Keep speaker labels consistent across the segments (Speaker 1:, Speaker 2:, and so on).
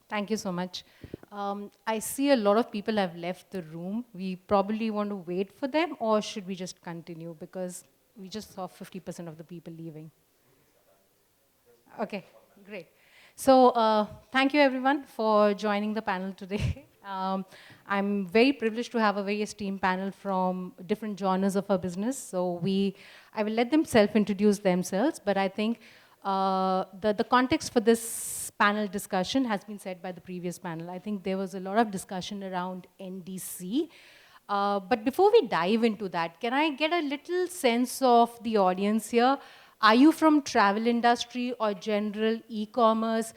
Speaker 1: Thank you so much. I see a lot of people have left the room. We probably want to wait for them, or should we just continue? Because we just saw 50% of the people leaving. Okay, great. So thank you everyone for joining the panel today. I'm very privileged to have a very esteemed panel from different genres of our business. So I will let them self-introduce themselves, but I think the context for this panel discussion has been said by the previous panel. I think there was a lot of discussion around NDC. But before we dive into that, can I get a little sense of the audience here? Are you from travel industry or general e-commerce?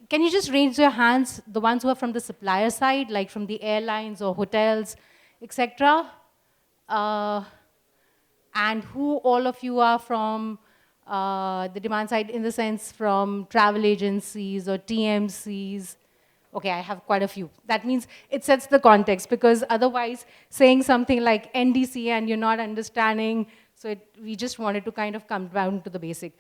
Speaker 1: Can you just raise your hands, the ones who are from the supplier side, like from the airlines or hotels, etc.? And who all of you are from the demand side, in the sense from travel agencies or TMCs? Okay, I have quite a few. That means it sets the context, because otherwise saying something like NDC and you're not understanding, so we just wanted to kind of come down to the basic.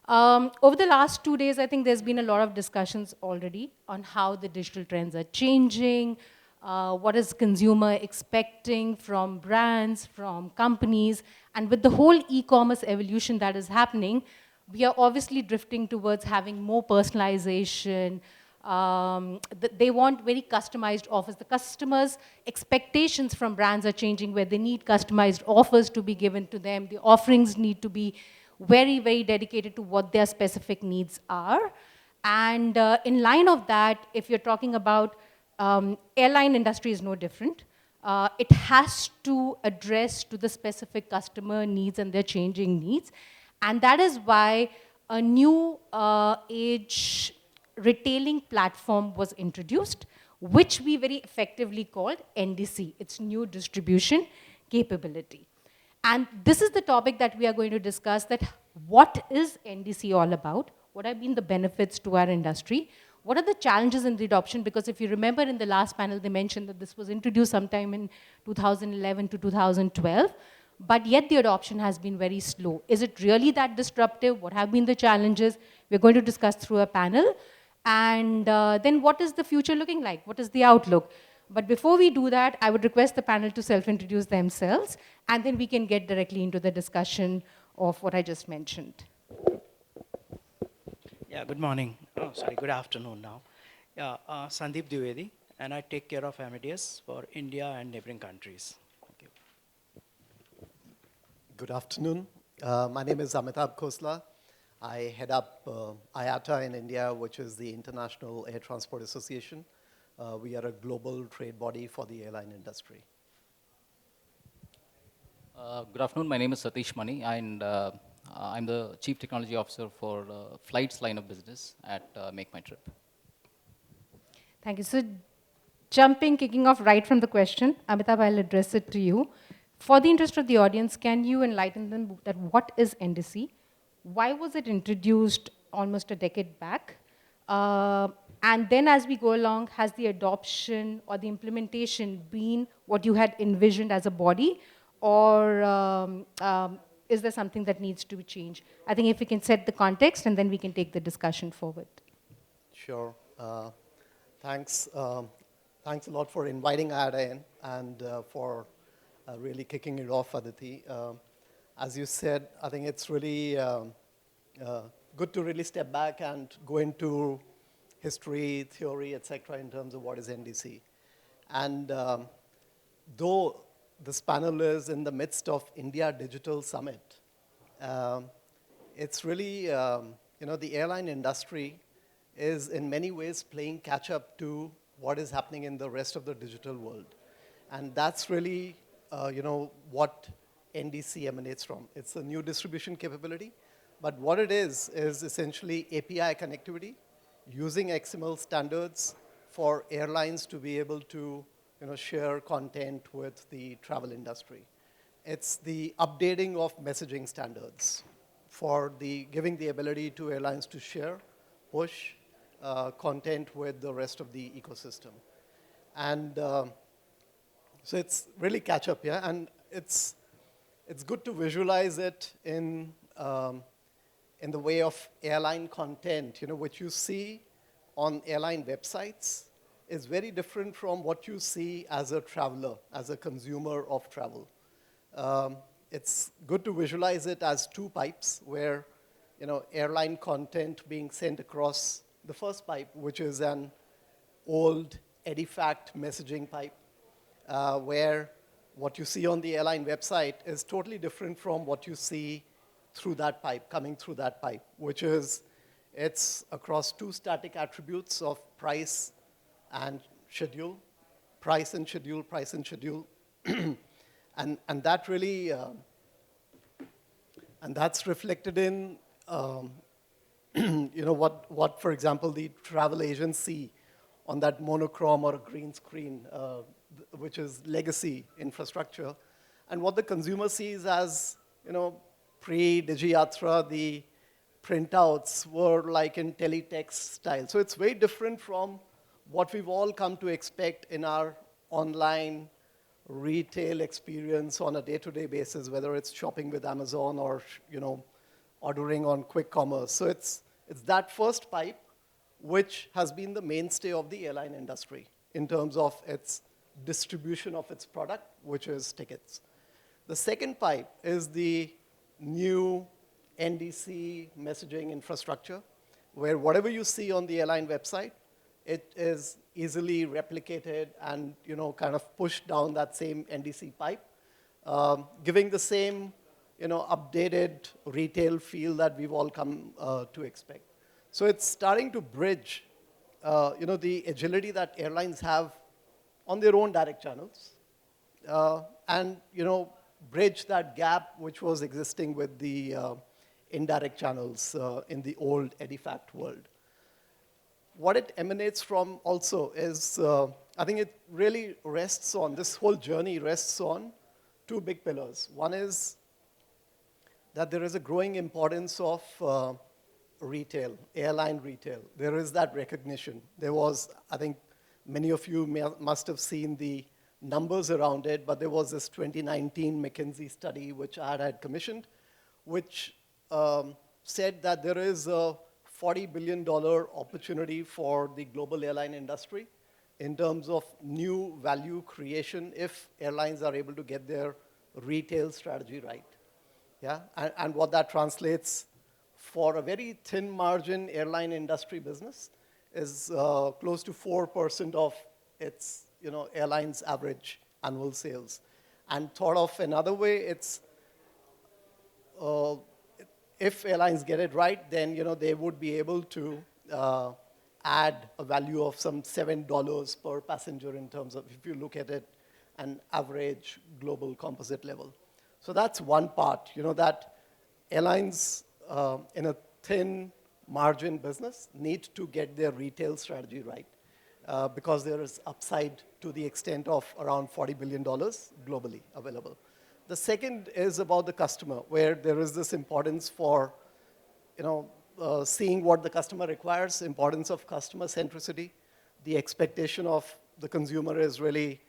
Speaker 1: Over the last 2 days, I think there's been a lot of discussions already on how the digital trends are changing, what is consumer expecting from brands, from companies, and with the whole e-commerce evolution that is happening, we are obviously drifting towards having more personalization. They want very customized offers. The customers' expectations from brands are changing, where they need customized offers to be given to them. The offerings need to be very, very dedicated to what their specific needs are. And in line of that, if you're talking about airline industry is no different. It has to address to the specific customer needs and their changing needs. And that is why a new age retailing platform was introduced, which we very effectively called NDC, its new distribution capability. And this is the topic that we are going to discuss, that what is NDC all about? What have been the benefits to our industry? What are the challenges in the adoption? Because if you remember in the last panel, they mentioned that this was introduced sometime in 2011 to 2012, but yet the adoption has been very slow. Is it really that disruptive? What have been the challenges? We're going to discuss through a panel. And then what is the future looking like? What is the outlook? But before we do that, I would request the panel to self-introduce themselves, and then we can get directly into the discussion of what I just mentioned.
Speaker 2: Yeah, good morning. Oh, sorry, good afternoon now. Yeah, Sandeep Dwivedi, and I take care of Amadeus for India and neighboring countries. Thank you.
Speaker 3: Good afternoon. My name is Amitabh Khosla. I head up IATA in India, which is the International Air Transport Association. We are a global trade body for the airline industry.
Speaker 4: Good afternoon. My name is Satish Mani, and I'm the Chief Technology Officer for flights line of business at Makemytrip.
Speaker 1: Thank you. So kicking off right from the question, Amitabh, I'll address it to you. For the interest of the audience, can you enlighten them that what is NDC? Why was it introduced almost a decade back? And then as we go along, has the adoption or the implementation been what you had envisioned as a body? Or is there something that needs to be changed? I think if we can set the context, and then we can take the discussion forward.
Speaker 3: Sure. Thanks. Thanks a lot for inviting IATA in, and for really kicking it off, Aditi. As you said, I think it's really good to really step back and go into history, theory, etc., in terms of what is NDC. And though this panel is in the midst of India Digital Summit, it's really, the airline industry is in many ways playing catch up to what is happening in the rest of the digital world. And that's really, what NDC emanates from. It's a new distribution capability, but what it is essentially API connectivity using XML standards for airlines to be able to share content with the travel industry. It's the updating of messaging standards for giving the ability to airlines to share, push content with the rest of the ecosystem. And so it's really catch up, yeah? And it's good to visualize it in the way of airline content, which you see on airline websites is very different from what you see as a traveler, as a consumer of travel. It's good to visualize it as two pipes where, airline content being sent across the first pipe, which is an old Edifact messaging pipe, where what you see on the airline website is totally different from what you see through that pipe, coming through that pipe, which is, it's across two static attributes of price and schedule, price and schedule, price and schedule. and that really, and that's reflected in, what, for example, the travel agency on that monochrome or a green screen, which is legacy infrastructure. And what the consumer sees as, pre-Digiyatra, the printouts were like in teletext style. So it's very different from what we've all come to expect in our online retail experience on a day-to-day basis, whether it's shopping with Amazon or, ordering on quick commerce. So it's that first pipe which has been the mainstay of the airline industry in terms of its distribution of its product, which is tickets. The second pipe is the new NDC messaging infrastructure, where whatever you see on the airline website, it is easily replicated and kind of pushed down that same NDC pipe, giving the same updated retail feel that we've all come to expect. So it's starting to bridge the agility that airlines have on their own direct channels, and bridge that gap which was existing with the indirect channels in the old Edifact world. What it emanates from also is, I think it really rests on, this whole journey rests on two big pillars. One is that there is a growing importance of retail, airline retail. There is that recognition. There was, I think many of you must have seen the numbers around it, but there was this 2019 McKinsey study which I had commissioned, which said that there is a $40 billion opportunity for the global airline industry in terms of new value creation if airlines are able to get their retail strategy right. Yeah, and what that translates for a very thin margin airline industry business is close to 4% of its airline's average annual sales. And thought of another way, it's if airlines get it right, then they would be able to add a value of some $7 per passenger in terms of, if you look at it, an average global composite level. So that's one part, that airlines in a thin margin business need to get their retail strategy right, because there is upside to the extent of around $40 billion globally available. The second is about the customer, where there is this importance for seeing what the customer requires, importance of customer centricity. The expectation of the consumer is really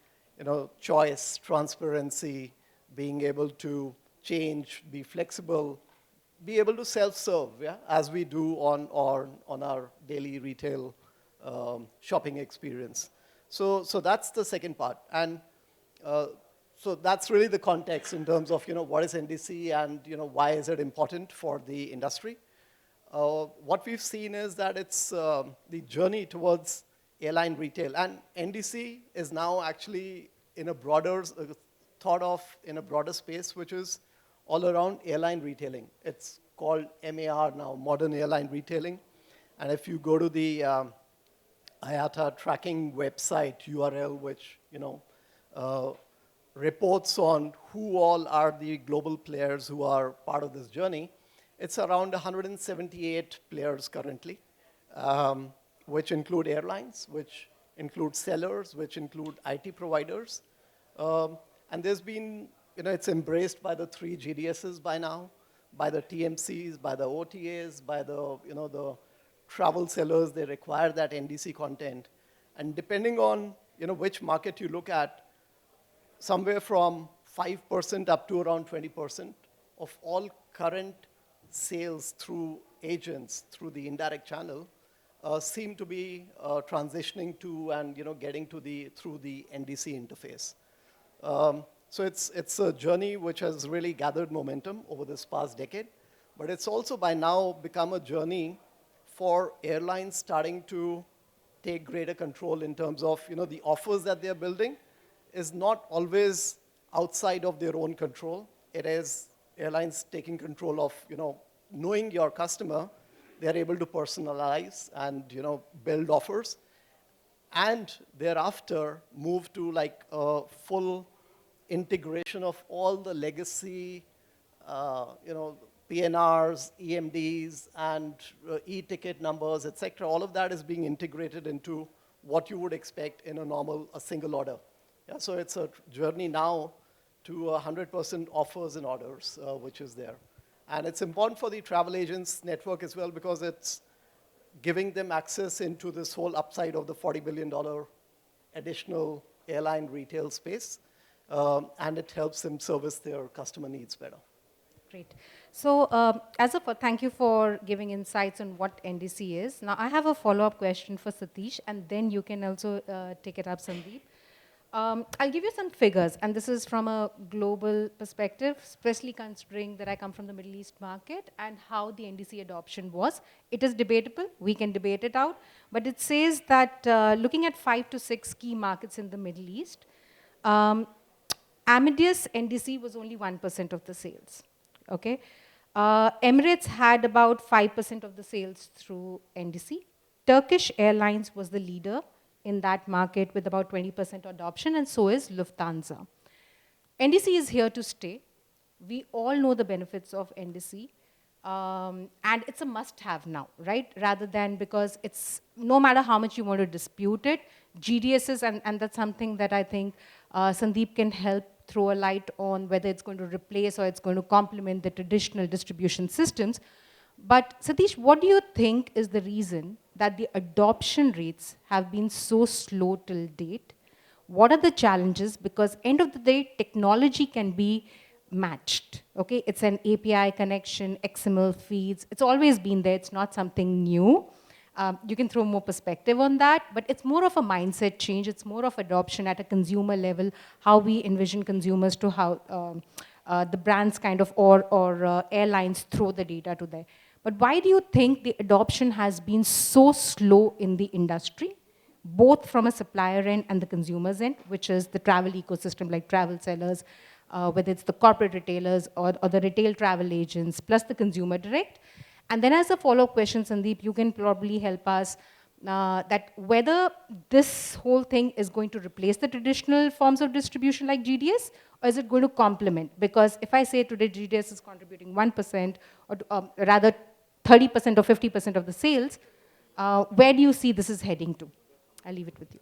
Speaker 3: choice, transparency, being able to change, be flexible, be able to self-serve, yeah, as we do on our daily retail shopping experience. So that's the second part. And so that's really the context in terms of what is NDC and why is it important for the industry. What we've seen is that it's the journey towards airline retail. And NDC is now actually in a broader, thought of in a broader space, which is all around airline retailing. It's called MAR now, Modern Airline Retailing. And if you go to the IATA tracking website URL, which reports on who all are the global players who are part of this journey, it's around 178 players currently, which include airlines, which include sellers, which include IT providers. And there's been, it's embraced by the 3 GDSs by now, by the TMCs, by the OTAs, by the, the travel sellers. They require that NDC content. And depending on, which market you look at, somewhere from 5% up to around 20% of all current sales through agents, through the indirect channel, seem to be transitioning to and getting to through the NDC interface. So it's a journey which has really gathered momentum over this past decade, but it's also by now become a journey for airlines starting to take greater control in terms of the offers that they're building is not always outside of their own control. It is airlines taking control of knowing your customer. They're able to personalize and build offers, and thereafter move to like a full integration of all the legacy, PNRs, EMDs, and e-ticket numbers, etc. All of that is being integrated into what you would expect in a single order. Yeah, so it's a journey now to 100% offers and orders, which is there. And it's important for the travel agents network as well because it's giving them access into this whole upside of the $40 billion additional airline retail space, and it helps them service their customer needs better.
Speaker 1: Great. So thank you for giving insights on what NDC is. Now, I have a follow-up question for Satish, and then you can also take it up, Sandeep. I'll give you some figures, and this is from a global perspective, especially considering that I come from the Middle East market and how the NDC adoption was. It is debatable. We can debate it out. But it says that looking at 5 to 6 key markets in the Middle East, Amadeus NDC was only 1% of the sales. Okay? Emirates had about 5% of the sales through NDC. Turkish Airlines was the leader in that market with about 20% adoption, and so is Lufthansa. NDC is here to stay. We all know the benefits of NDC, and it's a must-have now, right? Rather than because it's, no matter how much you want to dispute it, GDSs, and that's something that I think Sandeep can help throw a light on whether it's going to replace or it's going to complement the traditional distribution systems. But Satish, what do you think is the reason that the adoption rates have been so slow till date? What are the challenges? Because end of the day, technology can be matched, okay? It's an API connection, XML feeds. It's always been there. It's not something new. You can throw more perspective on that, but it's more of a mindset change. It's more of adoption at a consumer level, how we envision consumers to how the brands kind of, or airlines throw the data to there. But why do you think the adoption has been so slow in the industry, both from a supplier end and the consumer's end, which is the travel ecosystem like travel sellers, whether it's the corporate retailers or the retail travel agents, plus the consumer direct? And then as a follow-up question, Sandeep, you can probably help us that whether this whole thing is going to replace the traditional forms of distribution like GDS, or is it going to complement? Because if I say today GDS is contributing 1%, or rather 30% or 50% of the sales, where do you see this is heading to? I'll leave it with you.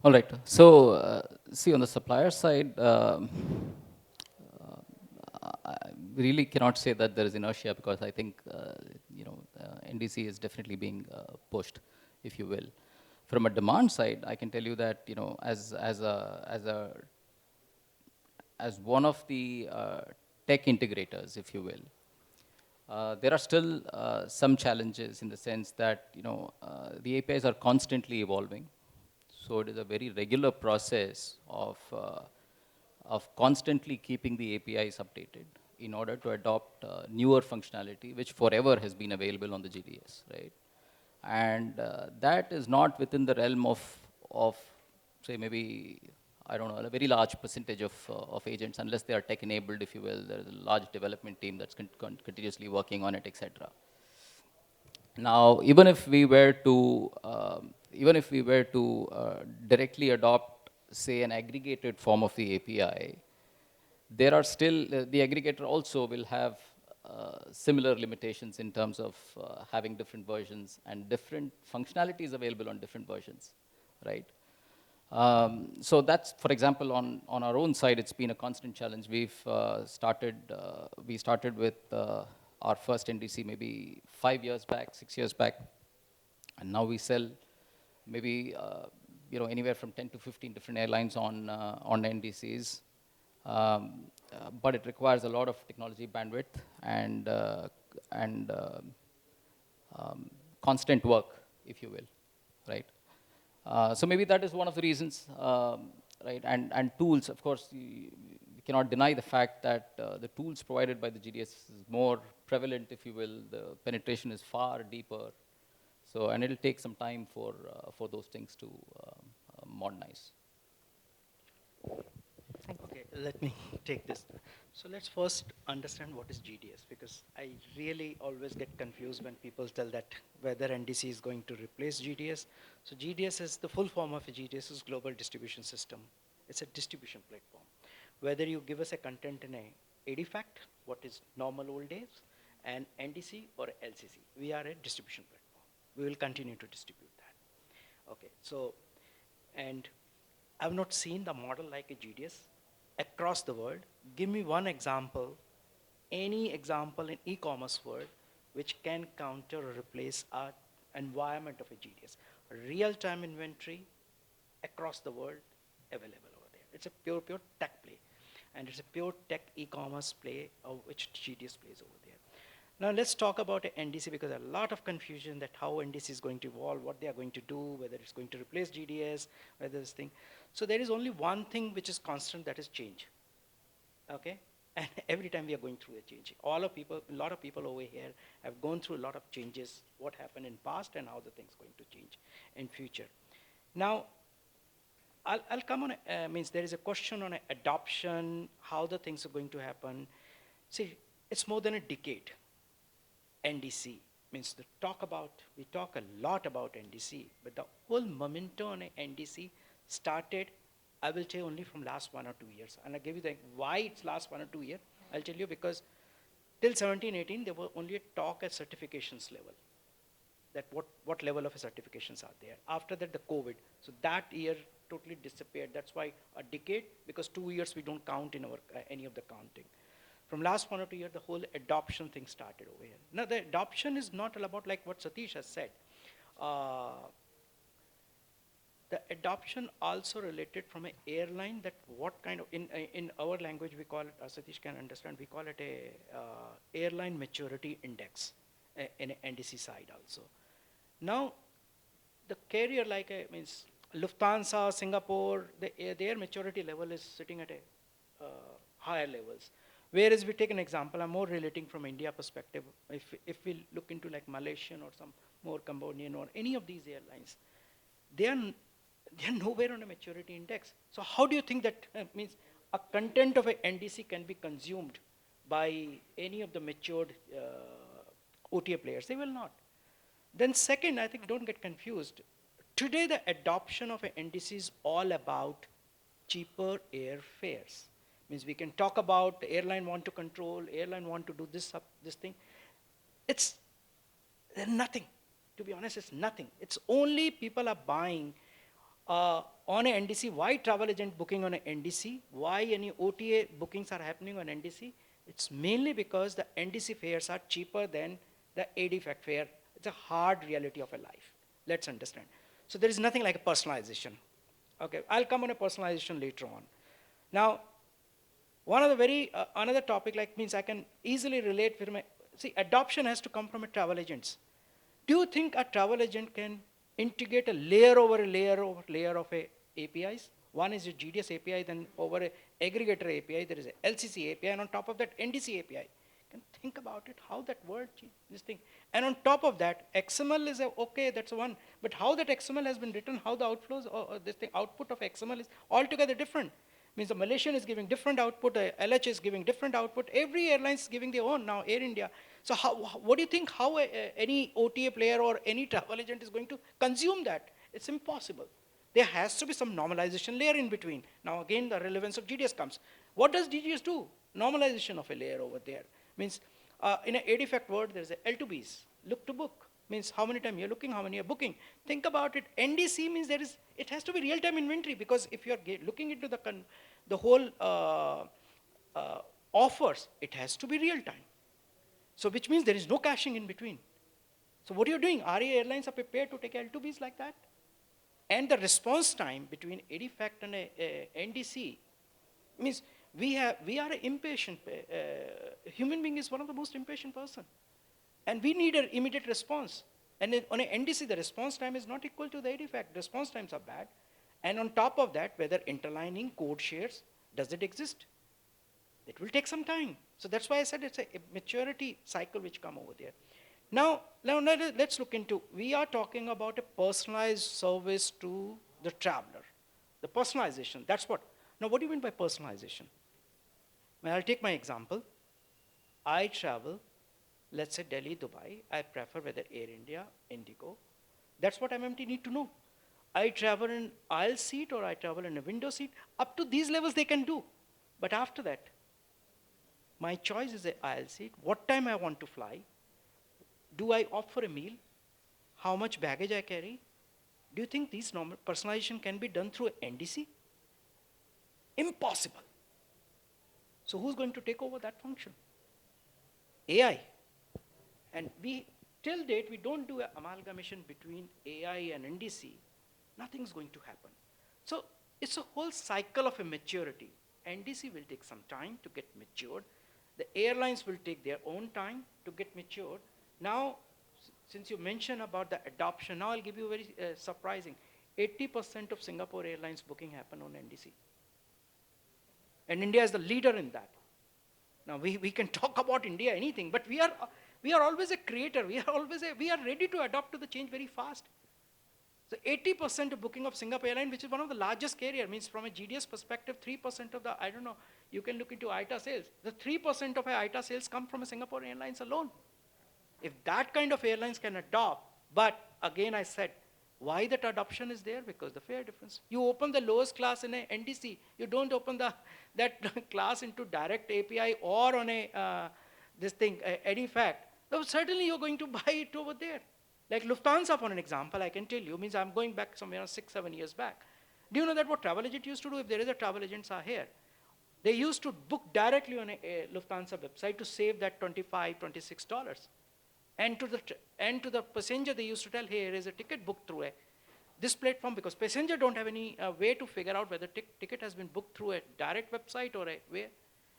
Speaker 4: All right. So, see, on the supplier side, I really cannot say that there is inertia because I think, NDC is definitely being pushed, if you will. From a demand side, I can tell you that, as one of the tech integrators, if you will, there are still some challenges in the sense that, the APIs are constantly evolving. So it is a very regular process of constantly keeping the APIs updated in order to adopt newer functionality, which forever has been available on the GDS, right? And that is not within the realm of say, maybe, I don't know, a very large percentage of agents, unless they are tech-enabled, if you will. There is a large development team that's continuously working on it, etc. Now, even if we were to directly adopt, say, an aggregated form of the API, there are still, the aggregator also will have similar limitations in terms of having different versions and different functionalities available on different versions, right? So that's, for example, on our own side, it's been a constant challenge. We started with our first NDC maybe 5 years back, 6 years back, and now we sell maybe anywhere from 10 to 15 different airlines on NDCs. But it requires a lot of technology bandwidth and constant work, if you will, right? So maybe that is one of the reasons, right? And tools, of course, we cannot deny the fact that the tools provided by the GDS is more prevalent, if you will. The penetration is far deeper. So, and it'll take some time for those things to modernize.
Speaker 2: Okay, let me take this. So let's first understand what is GDS, because I really always get confused when people tell that whether NDC is going to replace GDS. So GDS is the full form of a GDS is Global Distribution System. It's a distribution platform. Whether you give us a content in a ADFACT, what is normal old days, and NDC or LCC, we are a distribution platform. We will continue to distribute that. Okay, so, and I've not seen the model like a GDS across the world. Give me one example, any example in e-commerce world which can counter or replace our environment of a GDS. Real-time inventory across the world available over there. It's a pure tech play. And it's a pure tech e-commerce play of which GDS plays over there. Now let's talk about NDC, because a lot of confusion that how NDC is going to evolve, what they are going to do, whether it's going to replace GDS, whether this thing. So there is only one thing which is constant, that is change. Okay? And every time we are going through a change. A lot of people over here have gone through a lot of changes, what happened in past and how the thing's going to change in future. Now, I'll come on, means there is a question on adoption, how the things are going to happen. See, it's more than a decade. NDC means we talk a lot about NDC, but the whole momentum on NDC started, I will say, only from last 1 or 2 years. And I'll give you why it's last 1 or 2 years. I'll tell you, because till 17, 18, there were only a talk at certifications level, that what level of certifications are there. After that, the COVID. So that year totally disappeared. That's why a decade, because 2 years we don't count in our any of the counting. From last 1 or 2 years, the whole adoption thing started over here. Now, the adoption is not all about like what Satish has said. The adoption also related from an airline, that what kind of, in our language we call it, Satish can understand, we call it a airline maturity index in an NDC side also. Now, the carrier like means Lufthansa, Singapore, their maturity level is sitting at a higher levels. Whereas we take an example, I'm more relating from India perspective. If we look into like Malaysian or some more Cambodian or any of these airlines, they're nowhere on a maturity index. So how do you think that means a content of a NDC can be consumed by any of the matured OTA players? They will not. Then second, I think don't get confused. Today the adoption of a NDC is all about cheaper airfares. Means we can talk about the airline want to control, airline want to do this thing. It's nothing. To be honest, it's nothing. It's only people are buying on a NDC. Why travel agent booking on a NDC? Why any OTA bookings are happening on NDC? It's mainly because the NDC fares are cheaper than the ADFACT fare. It's a hard reality of a life. Let's understand. So there is nothing like a personalization. Okay, I'll come on a personalization later on. Now, one of the very, another topic like means I can easily relate with my, see, adoption has to come from a travel agents. Do you think a travel agent can integrate a layer over layer of a APIs? One is a GDS API, then over a aggregator API, there is a LCC API, and on top of that, NDC API. Can think about it, how that word, this thing. And on top of that, XML is okay, that's one. But how that XML has been written, how the outflows or this thing, output of XML is altogether different. Means the Malaysian is giving different output, LH is giving different output. Every airline is giving their own now, Air India. So what do you think how any OTA player or any travel agent is going to consume that? It's impossible. There has to be some normalization layer in between. Now again, the relevance of GDS comes. What does GDS do? Normalization of a layer over there. Means in an ADFACT word, there's a L2Bs, look to book. Means how many times you're looking, how many you're booking. Think about it. NDC means it has to be real-time inventory, because if you're looking into the whole offers, it has to be real-time. So which means there is no caching in between. So what are you doing? RA Airlines are prepared to take L2Bs like that? And the response time between ADFACT and NDC means we are an impatient, human being is one of the most impatient person. And we need an immediate response. And on an NDC, the response time is not equal to the artifact. Response times are bad. And on top of that, whether interlining, code shares, does it exist? It will take some time. So that's why I said it's a maturity cycle which come over there. Now let's look into, we are talking about a personalized service to the traveler. The personalization, that's what. Now what do you mean by personalization? Well, I'll take my example. I travel, let's say Delhi, Dubai. I prefer whether Air India, Indigo. That's what MMT need to know. I travel in aisle seat or I travel in a window seat. Up to these levels they can do. But after that, my choice is an aisle seat. What time I want to fly? Do I opt for a meal? How much baggage I carry? Do you think these normal personalization can be done through NDC? Impossible. So who's going to take over that function? AI. And we, till date, we don't do an amalgamation between AI and NDC. Nothing's going to happen. So it's a whole cycle of a maturity. NDC will take some time to get matured. The airlines will take their own time to get matured. Now, since you mentioned about the adoption, now I'll give you a very surprising. 80% of Singapore Airlines booking happen on NDC. And India is the leader in that. Now we can talk about India, anything, but we are always a creator. We are ready to adapt to the change very fast. So 80% of booking of Singapore Airlines, which is one of the largest carrier, means from a GDS perspective, 3% of the, I don't know, you can look into IATA sales. The 3% of IATA sales come from a Singapore Airlines alone. If that kind of airlines can adopt, but again I said, why that adoption is there? Because the fare difference. You open the lowest class in a NDC, you don't open that class into direct API or on a, this thing, Edifact. So certainly you're going to buy it over there. Like Lufthansa, for an example, I can tell you, means I'm going back somewhere 6-7 years back. Do you know that what travel agent used to do? If there is a travel agents are here, they used to book directly on a Lufthansa website to save that $25, $26. And to the passenger, they used to tell, hey, here is a ticket booked through this platform, because passenger don't have any way to figure out whether ticket has been booked through a direct website or a way,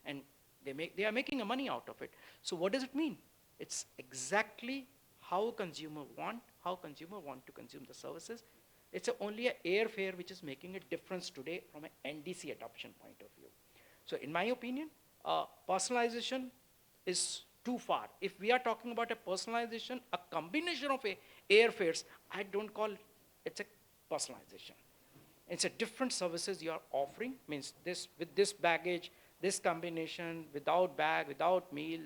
Speaker 2: and they are making a money out of it. So what does it mean? It's exactly how consumer want to consume the services. It's only an airfare which is making a difference today from an NDC adoption point of view. So in my opinion, personalization is too far. If we are talking about a personalization, a combination of airfares, I don't call it's a personalization. It's a different services you are offering, means this with this baggage, this combination, without bag, without meal,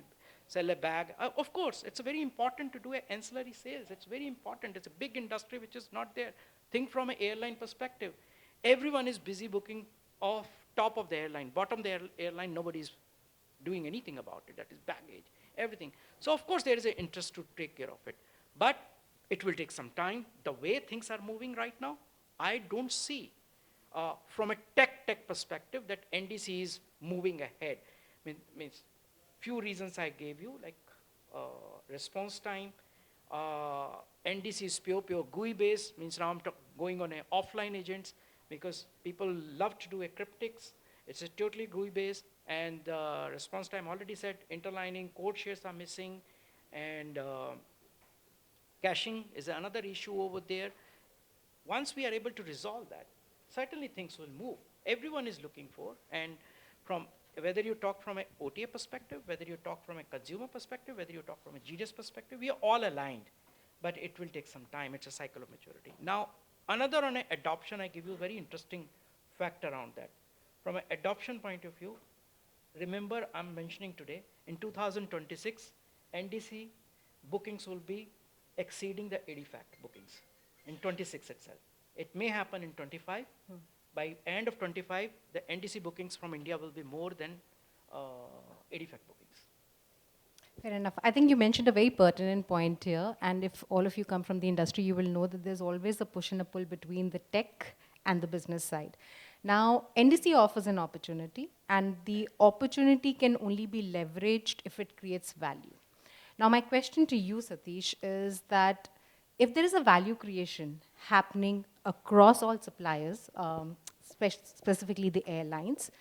Speaker 2: sell a bag. Of course, it's very important to do ancillary sales. It's very important. It's a big industry which is not there. Think from an airline perspective. Everyone is busy booking off top of the airline. Bottom of the airline, nobody's doing anything about it. That is baggage, everything. So of course there is an interest to take care of it. But it will take some time. The way things are moving right now, I don't see from a tech perspective that NDC is moving ahead. Means few reasons I gave you, like response time. NDC is pure GUI based, means now I'm going on a offline agents, because people love to do a cryptics. It's a totally GUI based, and response time already said, interlining, code shares are missing, and caching is another issue over there. Once we are able to resolve that, certainly things will move. Everyone is looking for, and from whether you talk from an OTA perspective, whether you talk from a consumer perspective, whether you talk from a GDS perspective, we are all aligned, but it will take some time. It's a cycle of maturity. Now, another on adoption, I give you a very interesting fact around that. From an adoption point of view, remember I'm mentioning today, in 2026, NDC bookings will be exceeding the Edifact bookings in 26 itself. It may happen in 25. By end of 25, the NDC bookings from India will be more than Edifact bookings.
Speaker 1: Fair enough. I think you mentioned a very pertinent point here, and if all of you come from the industry, you will know that there's always a push and a pull between the tech and the business side. Now, NDC offers an opportunity, and the opportunity can only be leveraged if it creates value. Now, my question to you, Satish, is that if there is a value creation happening across all suppliers, specifically the airlines,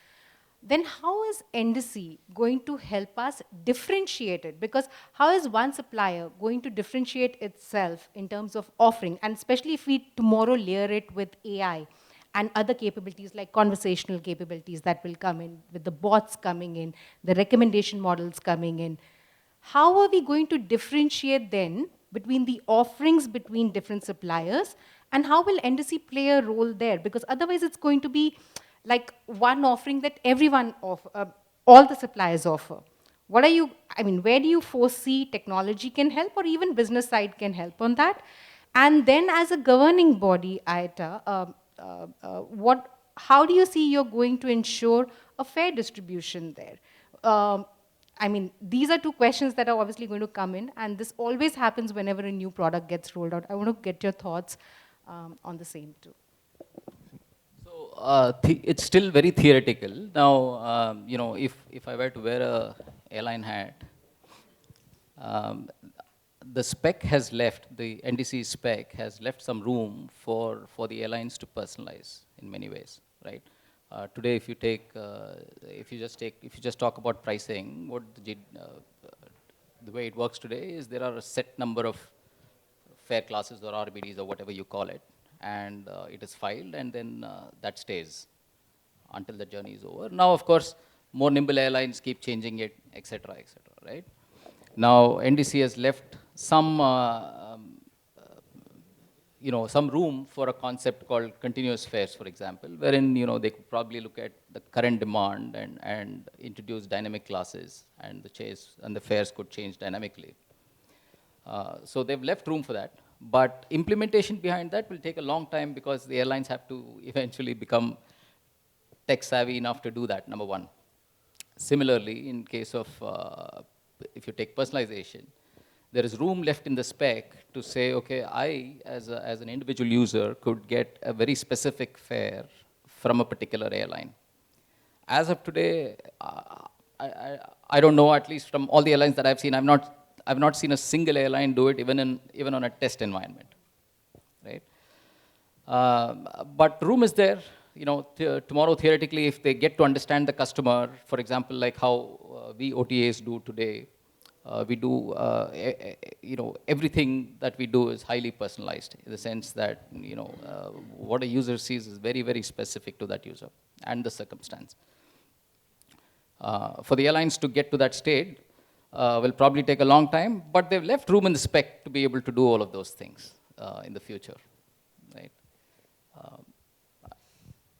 Speaker 1: then how is NDC going to help us differentiate it? Because how is one supplier going to differentiate itself in terms of offering? And especially if we tomorrow layer it with AI and other capabilities like conversational capabilities that will come in, with the bots coming in, the recommendation models coming in. How are we going to differentiate then between the offerings between different suppliers, and how will NDC play a role there? Because otherwise it's going to be like one offering that everyone offer, all the suppliers offer. What are you, I mean, where do you foresee technology can help, or even business side can help on that? And then as a governing body, IATA, how do you see you're going to ensure a fair distribution there? I mean, these are two questions that are obviously going to come in, and this always happens whenever a new product gets rolled out. I want to get your thoughts on the same too.
Speaker 4: So it's still very theoretical. Now, if I were to wear a airline hat, um, the spec has left, the NDC spec has left some room for the airlines to personalize in many ways, right? Today, if you just talk about pricing, the way it works today is there are a set number of fare classes or RBDs or whatever you call it, and it is filed, and then that stays until the journey is over. Now, of course, more nimble airlines keep changing it, et cetera, right? Now, NDC has left some, some room for a concept called continuous fares, for example, wherein, they could probably look at the current demand and introduce dynamic classes, and the fares could change dynamically. So they've left room for that. But implementation behind that will take a long time because the airlines have to eventually become tech savvy enough to do that, number one. Similarly, in case of, if you take personalization, there is room left in the spec to say, okay, I, as an individual user, could get a very specific fare from a particular airline. As of today, I don't know, at least from all the airlines that I've seen, I've not seen a single airline do it even on a test environment, right? But room is there. Tomorrow, theoretically, if they get to understand the customer, for example, like how we OTAs do today, we do, everything that we do is highly personalized in the sense that, what a user sees is very, very specific to that user and the circumstance. For the airlines to get to that state will probably take a long time, but they've left room in the spec to be able to do all of those things in the future, right?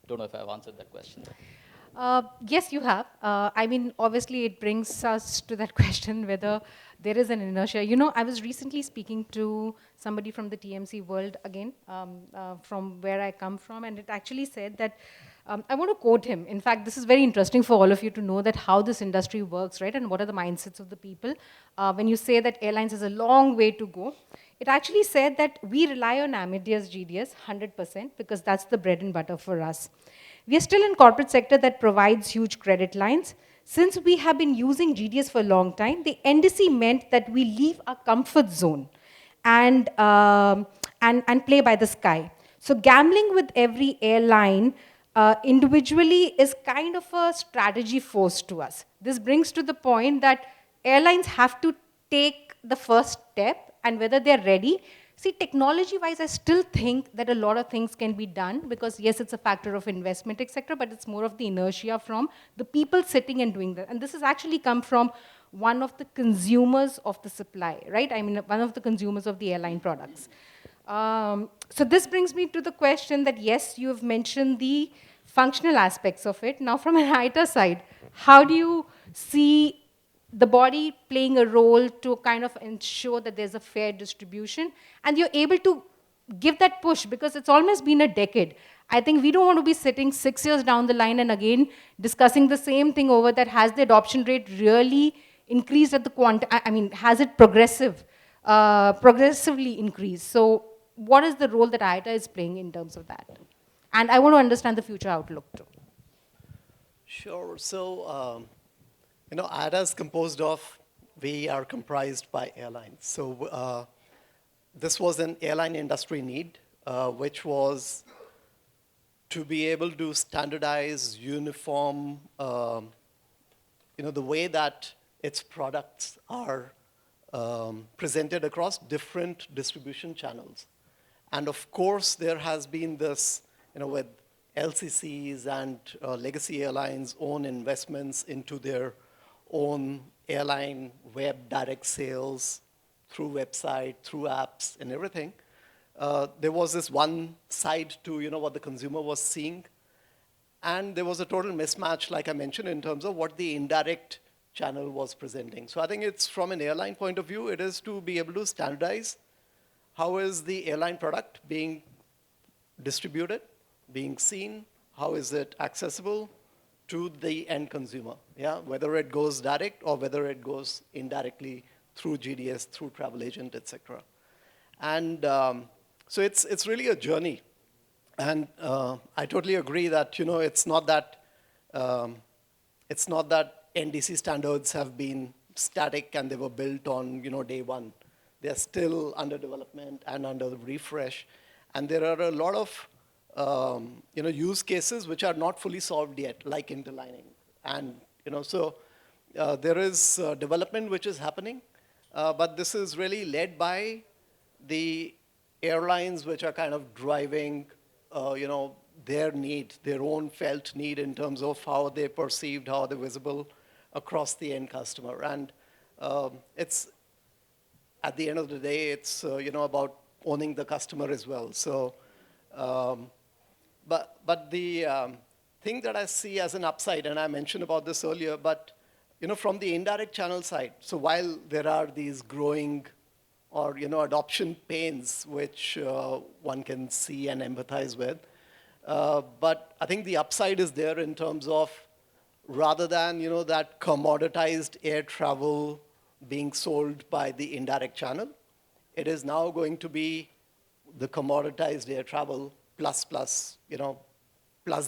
Speaker 4: Don't know if I've answered that question.
Speaker 1: Yes, you have. I mean, obviously, it brings us to that question whether there is an inertia. I was recently speaking to somebody from the TMC world again, from where I come from, and it actually said that, I want to quote him. In fact, this is very interesting for all of you to know that how this industry works, right, and what are the mindsets of the people. When you say that airlines has a long way to go, it actually said that we rely on Amadeus GDS 100% because that's the bread and butter for us. We are still in corporate sector that provides huge credit lines. Since we have been using GDS for a long time, the NDC meant that we leave our comfort zone and play by the sky. So gambling with every airline individually is kind of a strategy force to us. This brings to the point that airlines have to take the first step, and whether they're ready. See, technology-wise, I still think that a lot of things can be done because, yes, it's a factor of investment, etc., but it's more of the inertia from the people sitting and doing that. And this has actually come from one of the consumers of the supply, right? I mean, one of the consumers of the airline products. So this brings me to the question that, yes, you have mentioned the functional aspects of it. Now, from an IATA side, how do you see the body playing a role to kind of ensure that there's a fair distribution, and you're able to give that push, because it's almost been a decade. I think we don't want to be sitting 6 years down the line and again discussing the same thing over that. Has the adoption rate really increased at the I mean, has it progressively increased? So what is the role that IATA is playing in terms of that? And I want to understand the future outlook too.
Speaker 3: Sure. So, IATA is composed of, we are comprised by airlines. So this was an airline industry need, which was to be able to standardize, uniform, the way that its products are presented across different distribution channels. And of course, there has been this, with LCCs and legacy airlines' own investments into their own airline web direct sales through website, through apps, and everything. There was this one side to what the consumer was seeing, and there was a total mismatch, like I mentioned, in terms of what the indirect channel was presenting. So I think it's from an airline point of view, it is to be able to standardize how is the airline product being distributed, being seen, how is it accessible to the end consumer, yeah? Whether it goes direct or whether it goes indirectly through GDS, through travel agent, et cetera. And so it's really a journey. And I totally agree that it's not that NDC standards have been static and they were built on day one. They're still under development and under refresh, and there are a lot of use cases which are not fully solved yet, like interlining, and so there is development which is happening, but this is really led by the airlines which are kind of driving their need, their own felt need in terms of how they're perceived, how they're visible across the end customer. And it's, at the end of the day, it's about owning the customer as well. So, but the thing that I see as an upside, and I mentioned about this earlier, but from the indirect channel side, so while there are these growing or adoption pains which one can see and empathize with, but I think the upside is there in terms of rather than that commoditized air travel being sold by the indirect channel, it is now going to be the commoditized air travel plus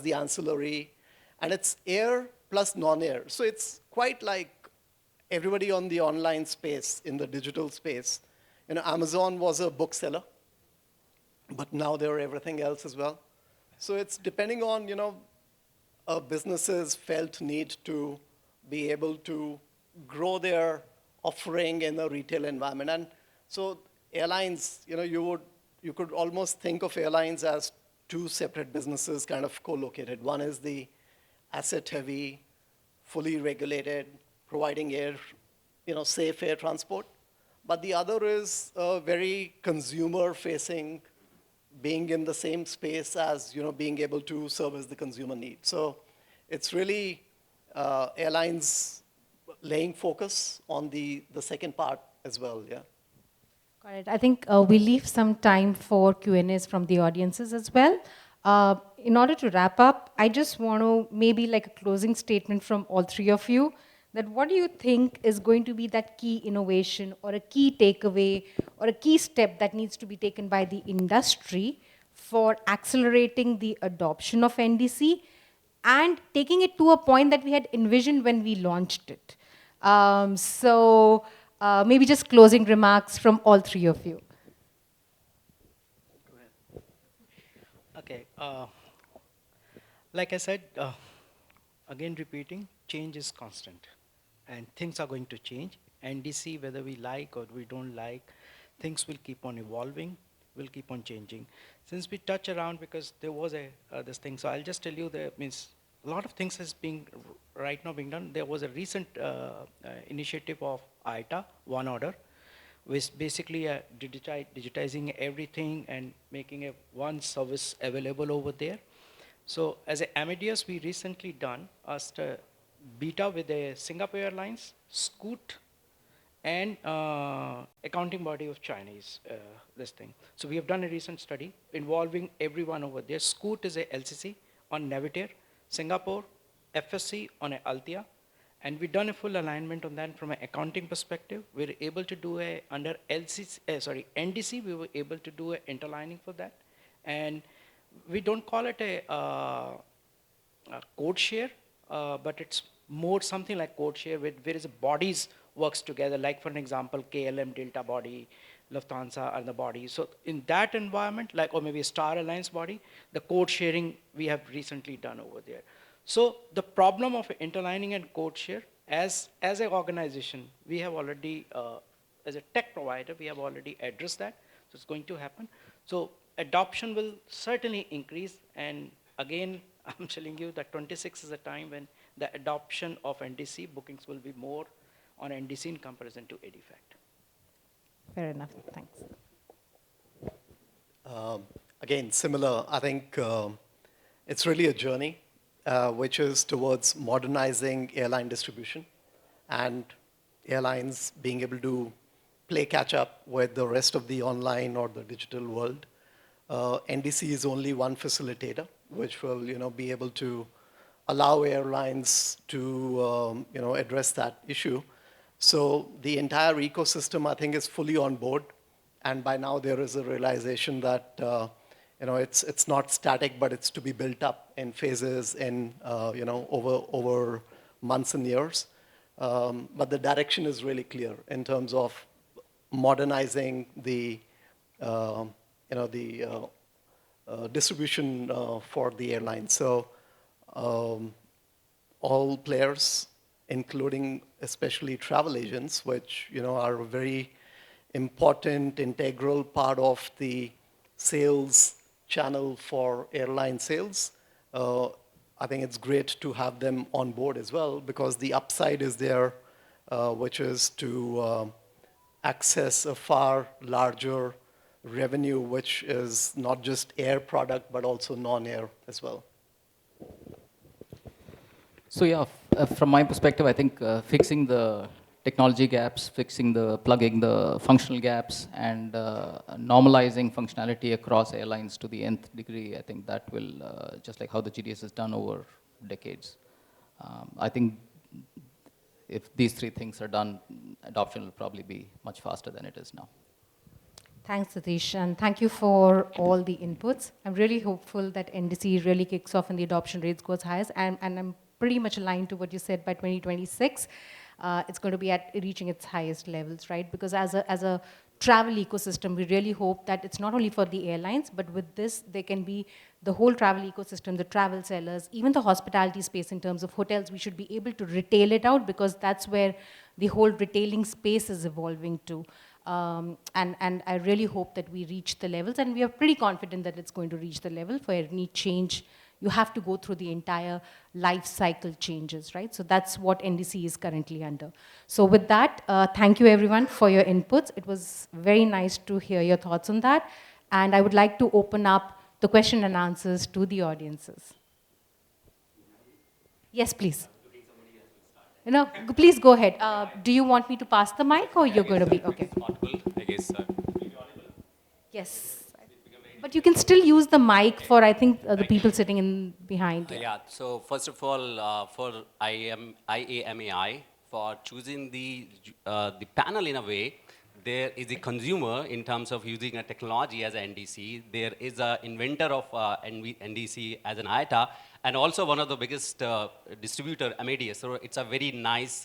Speaker 3: the ancillary, and it's air plus non-air. So it's quite like everybody on the online space, in the digital space. Amazon was a bookseller, but now they're everything else as well. So it's depending on a business's felt need to be able to grow their offering in a retail environment. And so airlines, you could almost think of airlines as two separate businesses kind of co-located. One is the asset-heavy, fully regulated, providing safe air transport. But the other is very consumer-facing, being in the same space as being able to service the consumer need. So it's really airlines laying focus on the second part as well, yeah.
Speaker 1: Got it. I think we leave some time for Q&As from the audiences as well. In order to wrap up, I just want to maybe like a closing statement from all three of you, that what do you think is going to be that key innovation or a key takeaway or a key step that needs to be taken by the industry for accelerating the adoption of NDC and taking it to a point that we had envisioned when we launched it? Maybe just closing remarks from all three of you.
Speaker 2: Go ahead. Okay. Like I said, again repeating, change is constant. And things are going to change. NDC, whether we like or we don't like, things will keep on evolving, will keep on changing. Since we touch around, because there was this thing, so I'll just tell you that means a lot of things is being right now being done. There was a recent initiative of IATA, One Order, which basically digitizing everything and making one service available over there. So as a Amadeus, we recently done a beta with the Singapore Airlines, Scoot, and accounting body of Chinese, this thing. So we have done a recent study involving everyone over there. Scoot is a LCC on Navitaire, Singapore, FSC on a Altia, and we've done a full alignment on that from an accounting perspective. We were able to do under NDC, we were able to do an interlining for that. And we don't call it a code share, but it's more something like code share with various bodies works together, like for an example, KLM Delta body, Lufthansa are the body. So in that environment, like, or maybe a Star Alliance body, the code sharing we have recently done over there. So the problem of interlining and code share, as an organization, we have already, as a tech provider, we have already addressed that. So it's going to happen. So adoption will certainly increase. And again, I'm telling you that 26 is a time when the adoption of NDC bookings will be more on NDC in comparison to ADFACT.
Speaker 1: Fair enough. Thanks.
Speaker 3: Again, similar. I think it's really a journey which is towards modernizing airline distribution and airlines being able to play catch up with the rest of the online or the digital world. NDC is only one facilitator, which will be able to allow airlines to address that issue. So the entire ecosystem, I think, is fully on board. And by now, there is a realization that it's not static, but it's to be built up in phases in over months and years. But the direction is really clear in terms of modernizing the distribution for the airline. So all players, including especially travel agents, which are a very important, integral part of the sales channel for airline sales. I think it's great to have them on board as well, because the upside is there, which is to access a far larger revenue, which is not just air product, but also non-air as well.
Speaker 4: So yeah, from my perspective, I think fixing the technology gaps, plugging the functional gaps, and normalizing functionality across airlines to the nth degree, I think that will, just like how the GDS has done over decades. I think if these three things are done, adoption will probably be much faster than it is now.
Speaker 1: Thanks, Satish, and thank you for all the inputs. I'm really hopeful that NDC really kicks off and the adoption rates goes highest, and I'm pretty much aligned to what you said by 2026. It's going to be at reaching its highest levels, right? Because as a travel ecosystem, we really hope that it's not only for the airlines, but with this, there can be the whole travel ecosystem, the travel sellers, even the hospitality space in terms of hotels. We should be able to retail it out, because that's where the whole retailing space is evolving to. And I really hope that we reach the levels, and we are pretty confident that it's going to reach the level. For any change, you have to go through the entire life cycle changes, right? So that's what NDC is currently under. So with that, thank you everyone for your inputs. It was very nice to hear your thoughts on that. And I would like to open up the question and answers to the audiences. Yes, please. No, please go ahead. Do you want me to pass the mic, or you're going to be, okay.
Speaker 5: I guess.
Speaker 1: Yes. But you can still use the mic for, I think, the people sitting in behind.
Speaker 5: Yeah, so first of all, for IAMAI, for choosing the panel in a way, there is a consumer in terms of using a technology as an NDC. There is an inventor of NDC as an IATA, and also one of the biggest distributor, Amadeus. So it's a very nice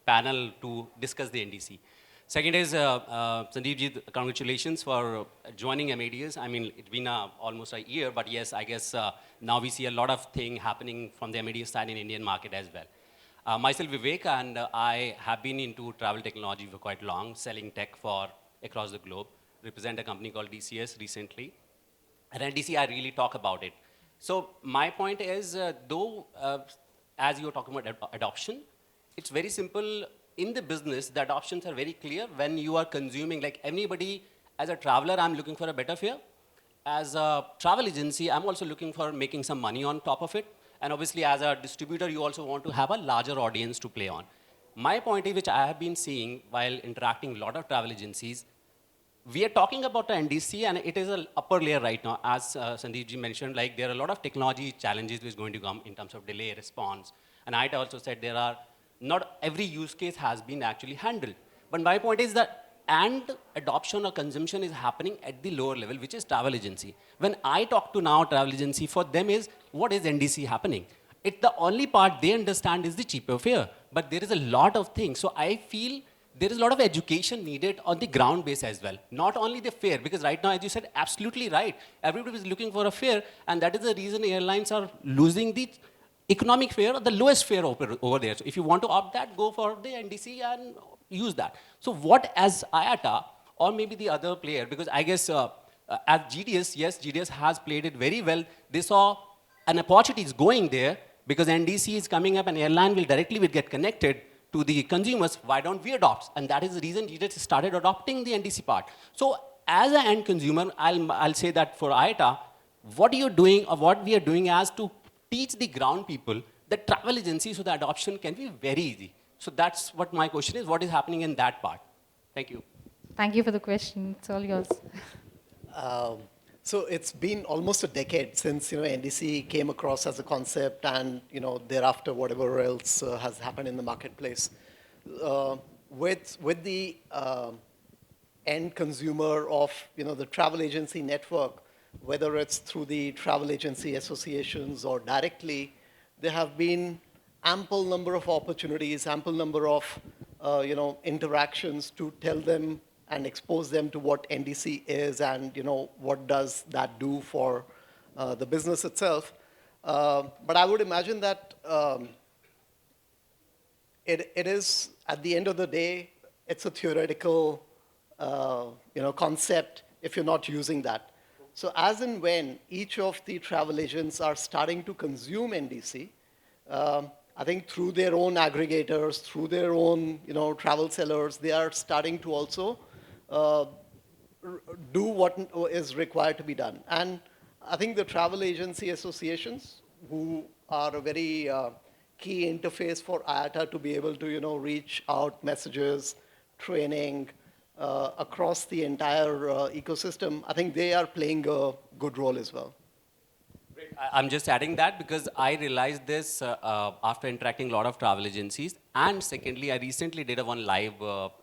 Speaker 5: panel to discuss the NDC. Second is, Sandeep, congratulations for joining Amadeus. I mean, it's been almost a year, but yes, I guess now we see a lot of things happening from the Amadeus side in Indian market as well. Myself, Vivek, and I have been into travel technology for quite long, selling tech for across the globe. Represent a company called DCS recently. At NDC, I really talk about it. So my point is, as you're talking about adoption, it's very simple. In the business, the adoptions are very clear when you are consuming, like anybody, as a traveler, I'm looking for a better fare. As a travel agency, I'm also looking for making some money on top of it. And obviously, as a distributor, you also want to have a larger audience to play on. My point is, which I have been seeing while interacting with a lot of travel agencies, we are talking about the NDC, and it is an upper layer right now. As Sandeep ji mentioned, like there are a lot of technology challenges which is going to come in terms of delay response. And I also said there are not every use case has been actually handled. But my point is that adoption or consumption is happening at the lower level, which is travel agency. When I talk to now travel agency, for them is, what is NDC happening? The only part they understand is the cheaper fare, but there is a lot of things. So I feel there is a lot of education needed on the ground base as well. Not only the fare, because right now, as you said, absolutely right. Everybody is looking for a fare, and that is the reason airlines are losing the economic fare or the lowest fare over there. So if you want to opt that, go for the NDC and use that. So what as IATA or maybe the other player, because I guess at GDS, yes, GDS has played it very well. They saw an opportunity is going there because NDC is coming up and airline will directly will get connected to the consumers. Why don't we adopt? And that is the reason GDS started adopting the NDC part. So as an end consumer, I'll say that for IATA, what you're doing or what we are doing as to teach the ground people that travel agency so the adoption can be very easy. So that's what my question is, what is happening in that part? Thank you.
Speaker 1: Thank you for the question. It's all yours.
Speaker 3: So it's been almost a decade since NDC came across as a concept, and thereafter whatever else has happened in the marketplace. With the end consumer of the travel agency network, whether it's through the travel agency associations or directly, there have been ample number of opportunities, ample number of interactions to tell them and expose them to what NDC is and what does that do for the business itself. But I would imagine that it is, at the end of the day, it's a theoretical concept if you're not using that. So as and when each of the travel agents are starting to consume NDC, I think through their own aggregators, through their own travel sellers, they are starting to also do what is required to be done. And I think the travel agency associations, who are a very key interface for IATA to be able to reach out messages, training across the entire ecosystem, I think they are playing a good role as well.
Speaker 5: I'm just adding that because I realized this after interacting a lot of travel agencies. And secondly, I recently did one live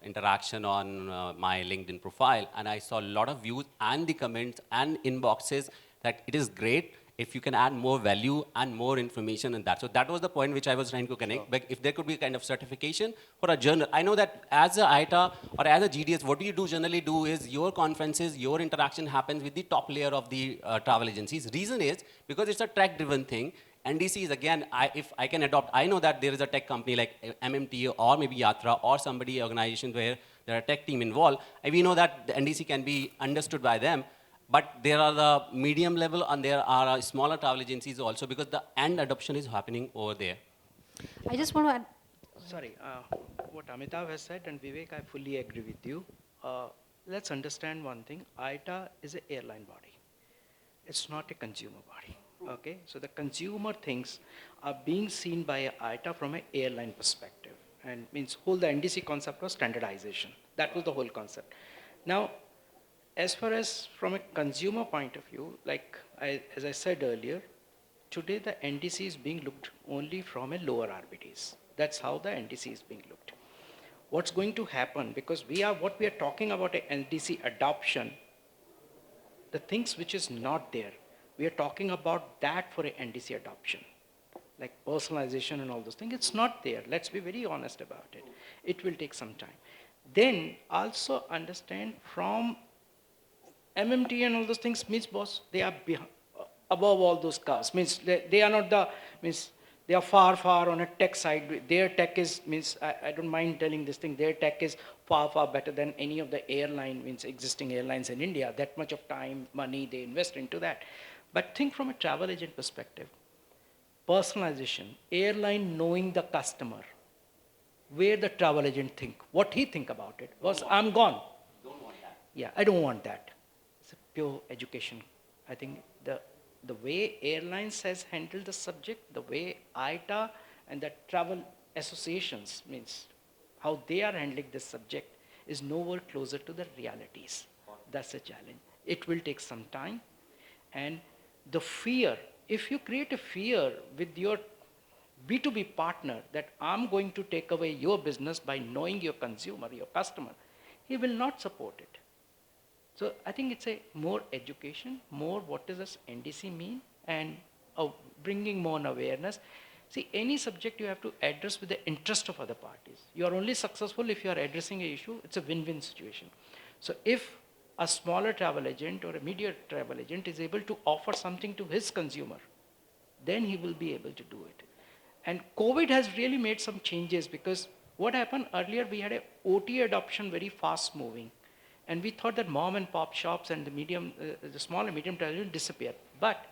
Speaker 5: interaction on my LinkedIn profile, and I saw a lot of views and the comments and inboxes that it is great if you can add more value and more information in that. So that was the point which I was trying to connect. Sure. But if there could be a kind of certification for a journal. I know that as a IATA or as a GDS, what you generally do is your conferences, your interaction happens with the top layer of the travel agencies. Reason is because it's a tech-driven thing. NDC is, again, if I can adopt, I know that there is a tech company like MMT or maybe Yatra or somebody, organization where there are a tech team involved. And we know that the NDC can be understood by them. But there are the medium level and there are smaller travel agencies also because the end adoption is happening over there.
Speaker 1: I just want to add.
Speaker 2: Sorry, what Amitabh has said, and Vivek, I fully agree with you. Let's understand one thing. IATA is an airline body. It's not a consumer body. Okay, so the consumer things are being seen by IATA from an airline perspective, and means whole the NDC concept was standardization. That was the whole concept. Now, as far as from a consumer point of view, as I said earlier, today the NDC is being looked only from a lower RBDs. That's how the NDC is being looked. What's going to happen, because what we are talking about a NDC adoption, the things which is not there, we are talking about that for a NDC adoption, like personalization and all those things. It's not there. Let's be very honest about it. It will take some time. Then also understand from MMT and all those things means, boss, they are above all those cars. Means they are not they are far, far on a tech side. Their tech is, I don't mind telling this thing, their tech is far, far better than any of the existing airlines in India. That much of time, money they invest into that. But think from a travel agent perspective. Personalization, airline knowing the customer, where the travel agent think, what he think about it. Was I'm gone.
Speaker 5: Don't want that.
Speaker 2: Yeah, I don't want that. It's a pure education. I think the way airlines has handled the subject, the way IATA and the travel associations how they are handling this subject is nowhere closer to the realities. That's a challenge. It will take some time. And the fear, if you create a fear with your B2B partner that I'm going to take away your business by knowing your consumer, your customer, he will not support it. So I think it's a more education, more what does this NDC mean, and bringing more awareness. See, any subject you have to address with the interest of other parties. You are only successful if you are addressing an issue. It's a win-win situation. So if a smaller travel agent or a media travel agent is able to offer something to his consumer, then he will be able to do it. And COVID has really made some changes, because what happened earlier, we had a OTA adoption very fast moving. And we thought that mom and pop shops and the small and medium travel agents disappear. But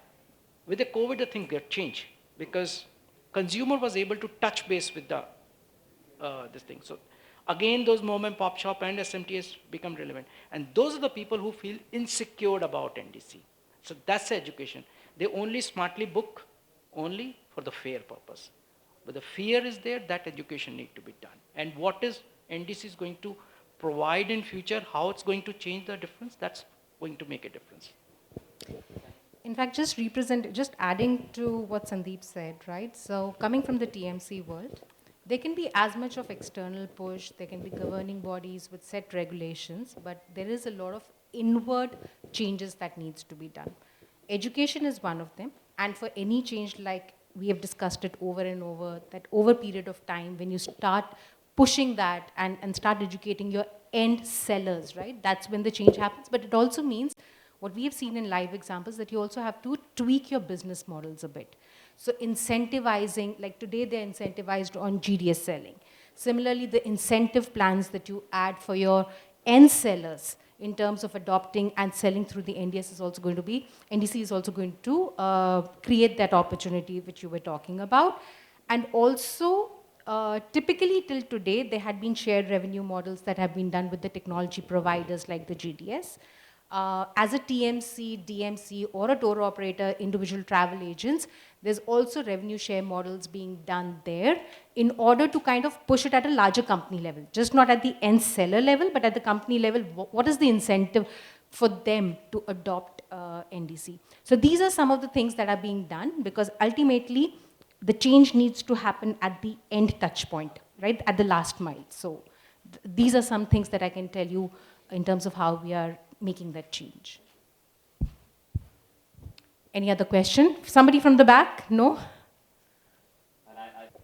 Speaker 2: with the COVID, the thing got changed, because consumer was able to touch base with this thing. So again, those mom and pop shop and SMTS become relevant. And those are the people who feel insecure about NDC. So that's the education. They only smartly book only for the fare purpose. But the fear is there, that education need to be done. And what is NDC is going to provide in future, how it's going to change the difference, that's going to make a difference.
Speaker 1: In fact, just adding to what Sandeep said, right? So coming from the TMC world, there can be as much of external push, there can be governing bodies with set regulations, but there is a lot of inward changes that needs to be done. Education is one of them, and for any change, like we have discussed it over and over, that over a period of time, when you start pushing that and start educating your end sellers, right? That's when the change happens, but it also means what we have seen in live examples, that you also have to tweak your business models a bit. So incentivizing, like today they're incentivized on GDS selling. Similarly, the incentive plans that you add for your end sellers in terms of adopting and selling through the NDC is also going to create that opportunity which you were talking about. And also, typically till today, there had been shared revenue models that have been done with the technology providers like the GDS. As a TMC, DMC, or a tour operator, individual travel agents, there's also revenue share models being done there in order to kind of push it at a larger company level, just not at the end seller level, but at the company level. What is the incentive for them to adopt NDC? So these are some of the things that are being done, because ultimately the change needs to happen at the end touch point, right, at the last mile. So these are some things that I can tell you in terms of how we are making that change. Any other question? Somebody from the back? No?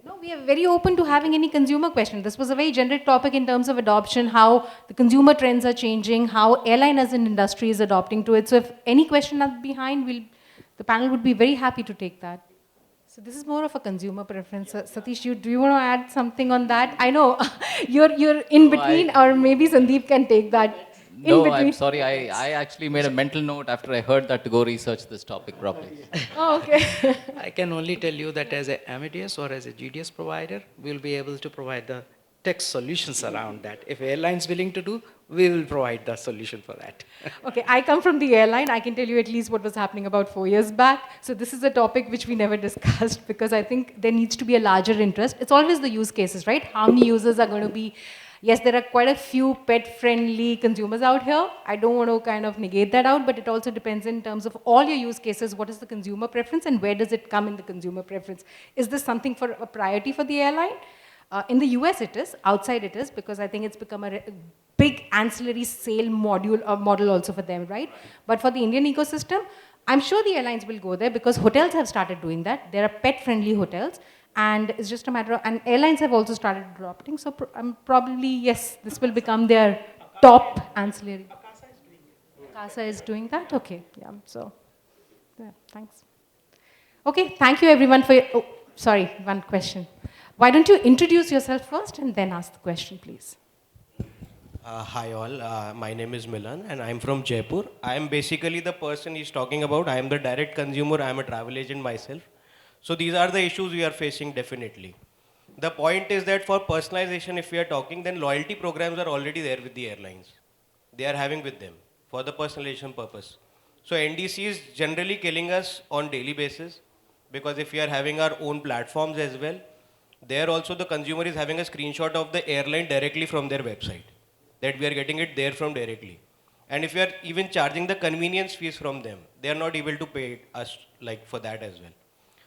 Speaker 1: No, we are very open to having any consumer question. This was a very generic topic in terms of adoption, how the consumer trends are changing, how airline as an industry is adopting to it. So if any question are behind, the panel would be very happy to take that. So this is more of a consumer preference. Satish, do you want to add something on that? I know you're in between, or maybe Sandeep can take that.
Speaker 4: No, I'm sorry. I actually made a mental note after I heard that to go research this topic properly.
Speaker 1: Oh, okay.
Speaker 2: I can only tell you that as a Amadeus or as a GDS provider, we'll be able to provide the tech solutions around that. If airline's willing to do, we will provide the solution for that.
Speaker 1: Okay, I come from the airline. I can tell you at least what was happening about 4 years back. So this is a topic which we never discussed, because I think there needs to be a larger interest. It's always the use cases, right? How many users are going to be? Yes, there are quite a few pet-friendly consumers out here. I don't want to kind of negate that out, but it also depends in terms of all your use cases, what is the consumer preference and where does it come in the consumer preference? Is this something for a priority for the airline? In the US it is, outside it is, because I think it's become a big ancillary sale model also for them, right? But for the Indian ecosystem, I'm sure the airlines will go there, because hotels have started doing that. There are pet-friendly hotels. And it's just a matter of, and airlines have also started adopting, so probably, yes, this will become their top ancillary. Akasa is doing that? Okay, yeah, so, yeah, thanks. Okay, thank you everyone for your, oh, sorry, one question. Why don't you introduce yourself first and then ask the question, please.
Speaker 6: Hi all, my name is Milan and I'm from Jaipur. I am basically the person he's talking about. I am the direct consumer, I am a travel agent myself. So these are the issues we are facing definitely. The point is that for personalization, if we are talking, then loyalty programs are already there with the airlines. They are having with them for the personalization purpose. So NDC is generally killing us on daily basis, because if we are having our own platforms as well, there also the consumer is having a screenshot of the airline directly from their website, that we are getting it there from directly. And if we are even charging the convenience fees from them, they are not able to pay us like for that as well.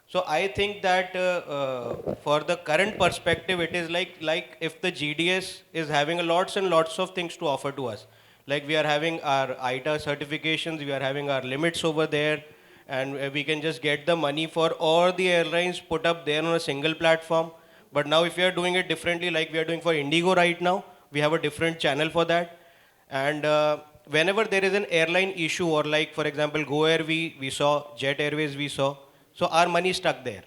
Speaker 6: So I think that for the current perspective, it is like if the GDS is having lots and lots of things to offer to us. Like we are having our IATA certifications, we are having our limits over there, and we can just get the money for all the airlines put up there on a single platform. But now if we are doing it differently, like we are doing for Indigo right now, we have a different channel for that. And whenever there is an airline issue, or like for example, Go Air we saw, Jet Airways we saw, so our money stuck there.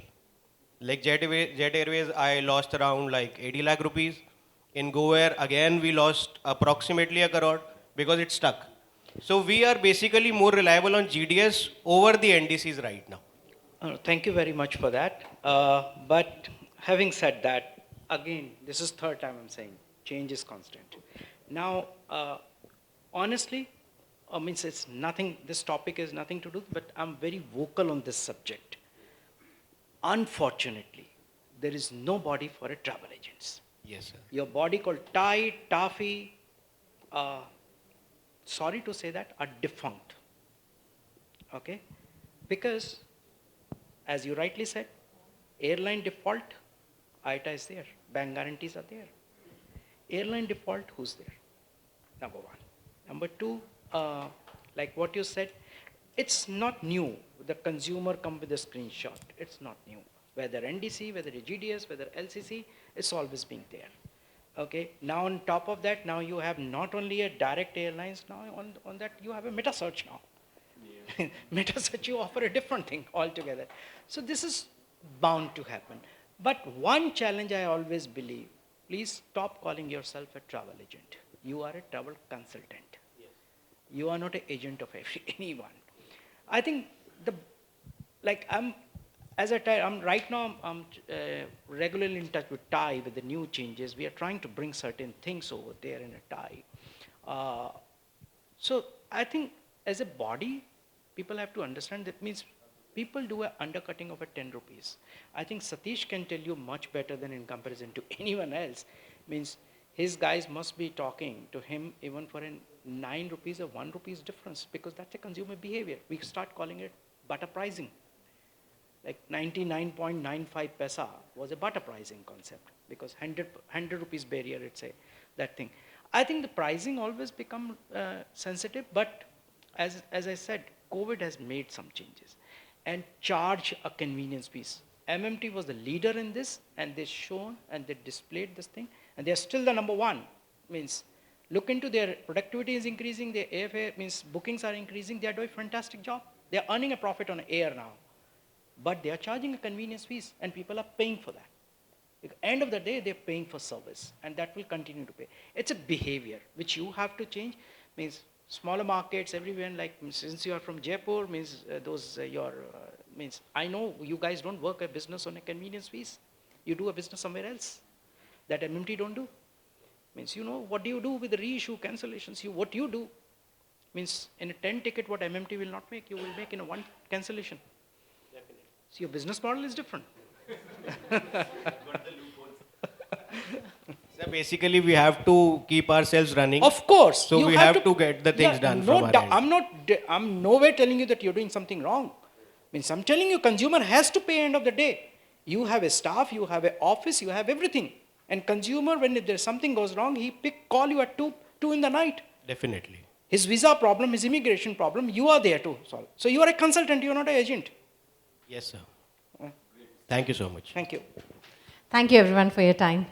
Speaker 6: Like Jet Airways, I lost around like 80 lakh rupees. In Go Air, again, we lost approximately a crore because it stuck. So we are basically more reliable on GDS over the NDCs right now.
Speaker 2: Thank you very much for that. But having said that, again, this is third time I'm saying change is constant. Now, honestly, means it's nothing. This topic is nothing to do, but I'm very vocal on this subject. Unfortunately, there is no body for a travel agents.
Speaker 6: Yes, sir.
Speaker 2: Your body called TIE, TAFI, sorry to say that, are defunct. Okay? Because, as you rightly said, airline default, IATA is there, bank guarantees are there. Airline default, who's there? Number one. Number two, like what you said, it's not new. The consumer come with a screenshot. It's not new. Whether NDC, whether GDS, whether LCC, it's always been there. Okay. Now on top of that, now you have not only a direct airlines. Now on that you have a meta search now. Yeah. Meta search, you offer a different thing altogether. So this is bound to happen. But one challenge I always believe: please stop calling yourself a travel agent. You are a travel consultant. Yes. You are not an agent of anyone. I think I'm right now, I'm regularly in touch with TIE with the new changes. We are trying to bring certain things over there in a TIE. So I think as a body, people have to understand that means people do an undercutting of a 10 rupees. I think Satish can tell you much better than in comparison to anyone else. Means his guys must be talking to him even for a 9 rupees or 1 rupees difference, because that's a consumer behavior. We start calling it butter pricing. Like 99.95 paisa was a butter pricing concept, because 100 rupees barrier, it's that thing. I think the pricing always become sensitive, but as I said, COVID has made some changes and charge a convenience piece. MMT was the leader in this, and they shown and they displayed this thing, and they're still the number one. Means look into their productivity is increasing, their AFA means bookings are increasing, they're doing a fantastic job. They're earning a profit on air now. But they are charging a convenience fees, and people are paying for that. At the end of the day, they're paying for service, and that will continue to pay. It's a behavior which you have to change. Means smaller markets everywhere, like since you are from Jaipur, means means I know you guys don't work a business on a convenience fees. You do a business somewhere else that MMT don't do. Means what do you do with the reissue cancellations? What you do means in a 10 ticket, what MMT will not make, you will make in a 1 cancellation. So your business model is different.
Speaker 6: So basically, we have to keep ourselves running.
Speaker 2: Of course.
Speaker 6: So we have to get the things done from our end.
Speaker 2: I'm nowhere telling you that you're doing something wrong. Means I'm telling you, consumer has to pay end of the day. You have a staff, you have an office, you have everything. And consumer, when there's something goes wrong, he call you at 2 in the night.
Speaker 6: Definitely.
Speaker 2: His visa problem, his immigration problem, you are there to solve. So you are a consultant, you are not an agent.
Speaker 6: Yes, sir. Thank you so much.
Speaker 2: Thank you.
Speaker 1: Thank you everyone for your time.